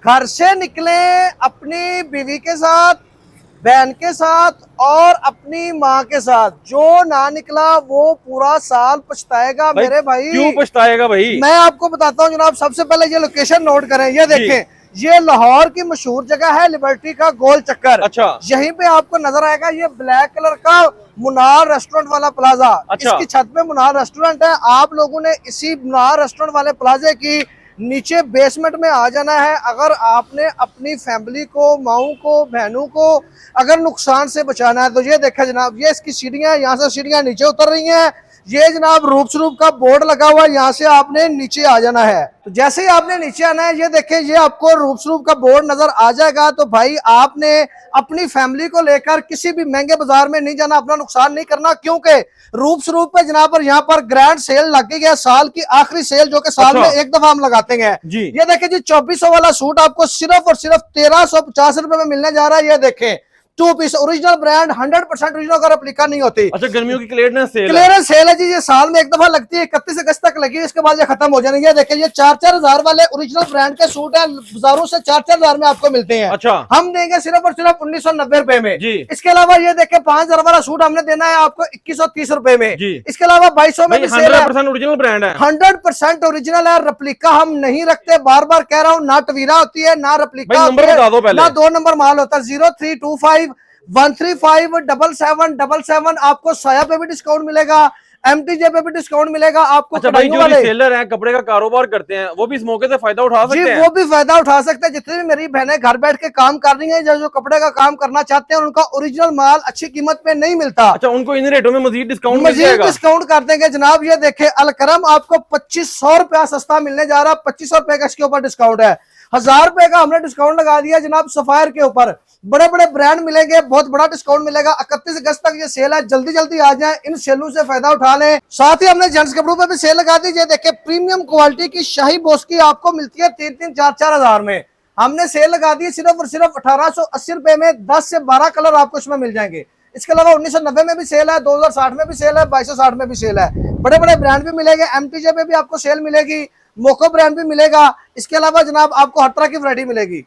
घर से निकले अपनी बीवी के साथ, बहन के साथ और अपनी माँ के साथ। जो ना निकला वो पूरा साल पछताएगा मेरे भाई। क्यों पछताएगा भाई? मैं आपको बताता हूँ जनाब, सबसे पहले ये लोकेशन नोट करें। ये देखें, ये लाहौर की मशहूर जगह है लिबर्टी का गोल चक्कर। अच्छा। यहीं पे आपको नजर आएगा ये ब्लैक कलर का मुनार रेस्टोरेंट वाला प्लाजा। अच्छा। इसकी छत पे मुनार रेस्टोरेंट है। आप लोगों ने इसी मुनार रेस्टोरेंट वाले प्लाजे की नीचे बेसमेंट में आ जाना है। अगर आपने अपनी फैमिली को, माओ को, बहनों को अगर नुकसान से बचाना है तो ये देखा जनाब, ये इसकी सीढ़ियां, यहाँ से सीढ़ियां नीचे उतर रही हैं। ये जनाब रूप स्वरूप का बोर्ड लगा हुआ है, यहाँ से आपने नीचे आ जाना है। तो जैसे ही आपने नीचे आना है, ये देखें, ये आपको रूप स्वरूप का बोर्ड नजर आ जाएगा। तो भाई आपने अपनी फैमिली को लेकर किसी भी महंगे बाजार में नहीं जाना, अपना नुकसान नहीं करना, क्योंकि रूप स्वरूप पे जनाब पर यहाँ पर ग्रैंड सेल लगी है, साल की आखिरी सेल, जो कि साल में एक दफा हम लगाते हैं जी। ये देखें जी, 2400 वाला सूट आपको सिर्फ और सिर्फ 1350 रुपए में मिलने जा रहा है। ये देखें, 2 पीस ओरिजिनल ब्रांड, 100% ओरिजिनल का रेप्लिका नहीं होती। अच्छा, गर्मियों की क्लियरेंस सेल है जी, ये साल में एक दफा लगती है, 31 अगस्त तक लगी है, इसके बाद ये खत्म हो जाएंगे। देखिए, ये 4-4 हजार वाले ओरिजिनल ब्रांड के सूट है, बाजारों से 4-4 हजार में आपको मिलते हैं। अच्छा। हम देंगे सिर्फ और सिर्फ 1990 रुपए में जी। इसके अलावा ये देखे, 5000 वाला सूट हमने देना है आपको 2130 रुपए में जी। इसके अलावा 2200 में 100% ओरिजिनल ब्रांड है, 100% ओरिजिनल है। रेप्लिका हम नहीं रखते, बार बार कह रहा हूँ, ना टवीरा होती है ना रेप्लिका, नंबर बता दो पहले। ना 2 नंबर माल होता है। 0325135777 आपको साया पे भी डिस्काउंट मिलेगा, एमटीजे पे भी डिस्काउंट मिलेगा आपको। अच्छा भाई, जो सेलर हैं, कपड़े का कारोबार करते हैं, वो भी इस मौके से फायदा उठा सकते हैं? वो भी फायदा उठा सकते हैं। जितनी भी मेरी बहनें घर बैठ के काम कर रही हैं, जो कपड़े का काम करना चाहते हैं, उनका ओरिजिनल माल अच्छी कीमत पे नहीं मिलता। अच्छा, उनको इन रेटों में मजीद डिस्काउंट कर देंगे जनाब। ये देखे, अलकरम आपको 2500 रुपया सस्ता मिलने जा रहा है। 2500 रुपए का इसके ऊपर डिस्काउंट है। 1000 रुपए का हमने डिस्काउंट लगा दिया जनाब सफायर के ऊपर। बड़े बड़े ब्रांड मिलेंगे, बहुत बड़ा डिस्काउंट मिलेगा। 31 अगस्त तक ये सेल है, जल्दी जल्दी आ जाएं, इन सेलों से फायदा उठा लें। साथ ही हमने जेंट्स कपड़ों पे भी सेल लगा दी। ये देखिए, प्रीमियम क्वालिटी की शाही बॉस की आपको मिलती है 3-3, 4-4 हजार में। हमने सेल लगा दी सिर्फ और सिर्फ 1880 रुपए में। 10 से 12 कलर आपको इसमें मिल जाएंगे। इसके अलावा 1990 में भी सेल है, 2060 में भी सेल है, 2260 में भी सेल है। बड़े बड़े ब्रांड भी मिलेंगे, एमटीजे पे भी आपको सेल मिलेगी, मोको ब्रांड भी मिलेगा। इसके अलावा जनाब आपको हर तरह की वैरायटी मिलेगी।